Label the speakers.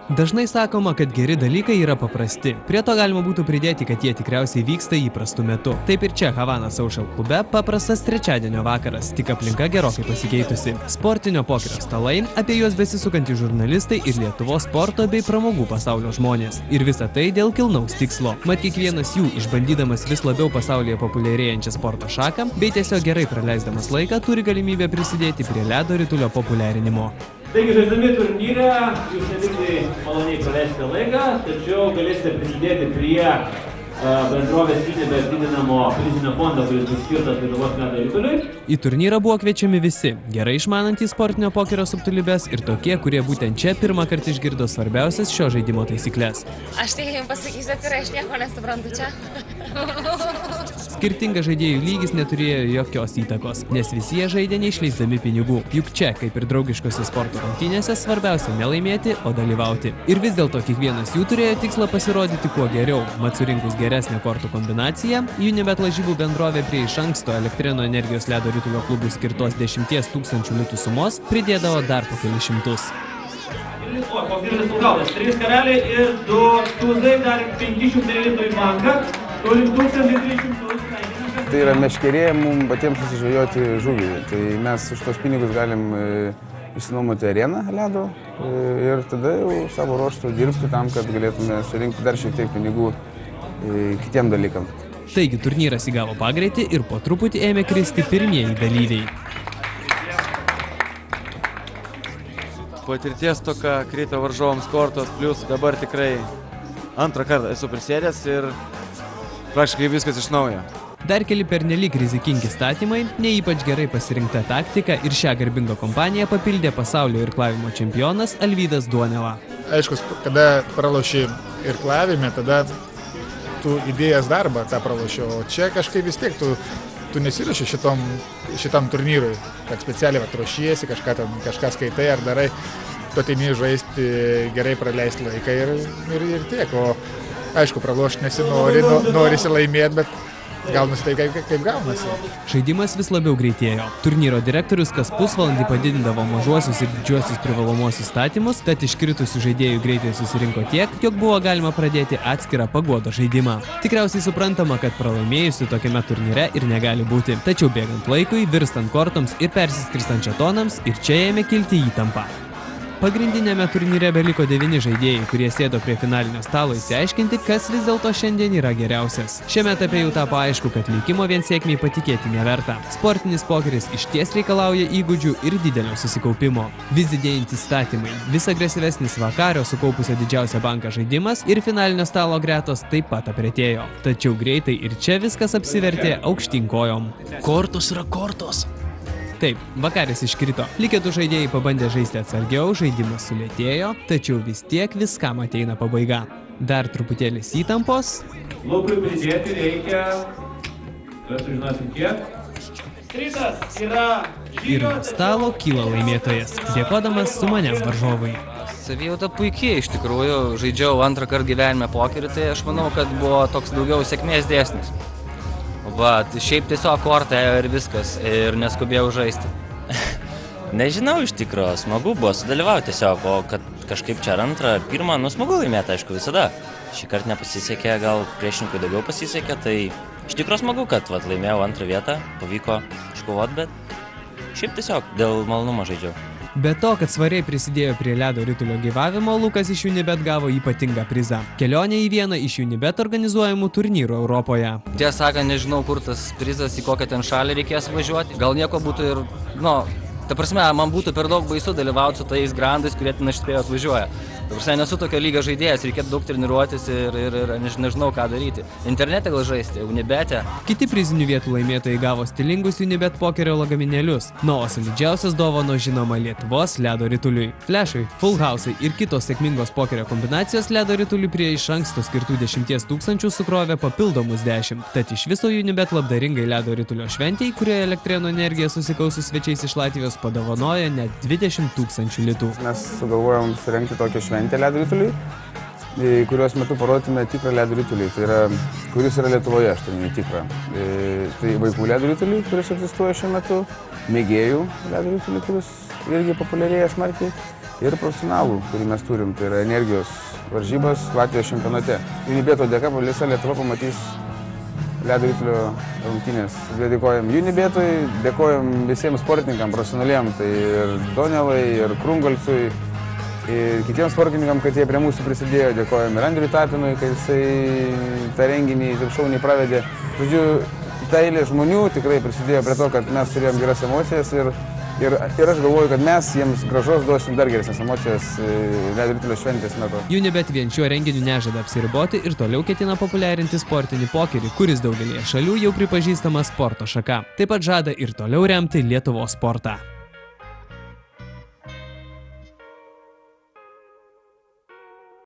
Speaker 1: Dažnai sakoma, kad geri dalykai yra paprasti. Prie to galima būtų pridėti, kad jie tikriausiai vyksta įprastu metu. Taip ir čia Havana Social klube paprastas trečiadienio vakaras, tik aplinka gerokai pasikeitusi. Sportinio pokerio stalai, apie juos besisukantys žurnalistai ir Lietuvos sporto bei pramogų pasaulio žmonės. Ir visa tai dėl kilnaus tikslo. Mat kiekvienas jų, išbandydamas vis labiau pasaulyje populiarėjančią sporto šaką, bei tiesiog gerai praleisdamas laiką, turi galimybę prisidėti prie ledo ritulio populiarinimo.
Speaker 2: Taigi, žaisdami turnyrą, jūs ne tik tai maloniai praleisite laiką, tačiau galėsite prisidėti prie bendrovės Unibet didinamo prizinio fondo, kuris bus skirtas Lietuvos ledo rituliui.
Speaker 1: Į turnyrą buvo kviečiami visi, gerai išmanantys sportinio pokerio subtilybes ir tokie, kurie būtent čia pirmą kartą išgirdo svarbiausias šio žaidimo taisyklės.
Speaker 3: Aš tai jums pasakysiu atvirai, aš nieko nesuprantu čia.
Speaker 1: Skirtingas žaidėjų lygis neturėjo jokios įtakos, nes visi jie žaidė neišleisdami pinigų. Juk čia, kaip ir draugiškose sporto rungtynėse, svarbiausia nelaimėti, o dalyvauti. Ir vis dėlto kiekvienas jų turėjo tikslą pasirodyti kuo geriau. Mat surinkus geresnę kortų kombinaciją, Unibet lažybų bendrovė prie iš anksto Elektrėnų energijos ledo ritulio klubų skirtos 10 000 litų sumos pridėdavo dar po kelis šimtus.
Speaker 2: Koks didelis sugautas, 3 karaliai ir 2 tūzai, dar 500 litų į banką, turim 1300.
Speaker 4: Tai yra meškerė mums patiems susižvejoti žuvį. Tai mes už tos pinigus galim išsinuomoti areną ledo ir tada jau savo ruožtu dirbti tam, kad galėtume surinkti dar šiek tiek pinigų kitiem dalykam.
Speaker 1: Taigi turnyras įgavo pagreitį ir po truputį ėmė kristi pirmieji dalyviai.
Speaker 5: Patirties toka krito varžovams kortos, plus dabar tikrai antrą kartą esu prisėdęs ir praktiškai viskas iš naujo.
Speaker 1: Dar keli pernelyg rizikingi statymai, ne ypač gerai pasirinkta taktika ir šią garbingą kompaniją papildė pasaulio irklavimo čempionas Alvydas Duonela.
Speaker 6: Aišku, kada praloši irklavime, tada tu įdėjęs darbą tą praloši, o čia kažkaip vis tiek tu nesiruoši šitam turnyrui, kad specialiai ruošiesi, kažką skaitai ar darai, tu ateini žaisti, gerai praleisti laiką ir tiek. O aišku, pralošti nesinori, norisi laimėti, bet gaunasi taip, kaip gaunasi.
Speaker 1: Žaidimas vis labiau greitėjo. Turnyro direktorius kas pusvalandį padidindavo mažuosius ir didžiuosius privalomuosius statymus, tad iškritusių žaidėjų greitai susirinko tiek, jog buvo galima pradėti atskirą paguodo žaidimą. Tikriausiai suprantama, kad pralaimėjusių tokiame turnyre ir negali būti. Tačiau bėgant laikui, virstant kortoms ir persiskirstant žetonams, ir čia ėmė kilti įtampa. Pagrindinėme turnyre beliko 9 žaidėjai, kurie sėdo prie finalinio stalo įsiaiškinti, kas vis dėlto šiandien yra geriausias. Šiame etape jau tapo aišku, kad likimo vien sėkmiai patikėti neverta. Sportinis pokeris išties reikalauja įgūdžių ir didelio susikaupimo. Vis didėjantys statymai, vis agresyvesnis vakario sukaupusio didžiausią banką žaidimas ir finalinio stalo gretos taip pat apretėjo. Tačiau greitai ir čia viskas apsivertė aukštyn kojom.
Speaker 7: Kortos yra kortos.
Speaker 1: Taip, vakaris iškrito. Likę 2 žaidėjai pabandė žaisti atsargiau, žaidimas sulėtėjo, tačiau vis tiek viskam ateina pabaiga. Dar truputėlis įtampos.
Speaker 2: Lūpui pridėti reikia, kad sužinosim kiek. Strytas yra
Speaker 1: Ir nuo stalo kyla laimėtojas, dėkodamas su manim varžovui.
Speaker 7: Savijauta puikiai, iš tikrųjų, žaidžiau antrą kartą gyvenime pokerį, tai aš manau, kad buvo toks daugiau sėkmės dėsnis. Va, šiaip tiesiog kortą ir viskas, ir neskubėjau žaisti.
Speaker 8: Nežinau, iš tikrųjų, smagu buvo sudalyvauti tiesiog, o kad kažkaip čia antrą ar pirmą, smagu laimėti, aišku, visada. Šį kartą nepasisekė, gal priešininkui daugiau pasisekė, tai iš tikrųjų smagu, kad laimėjau antrą vietą, pavyko iškovoti, bet šiaip tiesiog dėl malonumo žaidžiau.
Speaker 1: Be to, kad svariai prisidėjo prie ledo ritulio gyvavimo, Lukas iš Unibet gavo ypatingą prizą. Kelionę į vieną iš Unibet organizuojamų turnyrų Europoje.
Speaker 7: Tiesą sakant, nežinau, kur tas prizas, į kokią ten šalį reikės važiuoti. Gal nieko būtų ir, ta prasme, man būtų per daug baisu dalyvauti su tais grandais, kurie ten išspėjo atvažiuoja. Ta prasme, nesu tokio lygio žaidėjas, reikėtų daug treniruotis ir nežinau ką daryti. Internete gal žaisti, Unibete.
Speaker 1: Kiti prizinių vietų laimėtojai gavo stilingus Unibet pokerio lagaminėlius. O solidžiausias dovanos žinoma Lietuvos ledo rituliui. Flešai, full house'ai ir kitos sėkmingos pokerio kombinacijos ledo rituliui prie iš anksto skirtų 10 000 sukrovė papildomus 10. Tad iš viso Unibet labdaringai ledo ritulio šventei, kurioje Elektrėnų energija susikaus su svečiais iš Latvijos, padovanojo net 20 000 litų.
Speaker 4: Mes sugalvojom surengti tokią šventę ledo rituliui, kurios metu parodytume tikrą ledo ritulį, tai yra, kuris yra Lietuvoje, aš tai netikrą. Tai vaikų ledo ritulį, kuris egzistuoja šiuo metu, mėgėjų ledo ritulį, kuris irgi populiarėja smarkiai, ir profesionalų, kurį mes turim, tai yra energijos varžybas Latvijos čempionate. Unibeto dėka visa Lietuva pamatys ledo ritulio rungtynės. Dėkojam Unibetui, dėkojam visiems sportininkam, profesionaliem, tai ir Donelai, ir Krungolcui, ir kitiems sportininkam, kad jie prie mūsų prisidėjo. Dėkojam ir Andriui Tapinui, kad jisai tą renginį taip šauniai pravedė. Žodžiu, ta eilė žmonių tikrai prisidėjo prie to, kad mes turėjom geras emocijas ir aš galvoju, kad mes jiems gražos duosim dar geresnės emocijas ledo ritulio šventės metu.
Speaker 1: Unibet vien šiuo renginiu nežada apsiriboti ir toliau ketina populiarinti sportinį pokerį, kuris daugelėje šalių jau pripažįstama sporto šaka. Taip pat žada ir toliau remti Lietuvos sportą.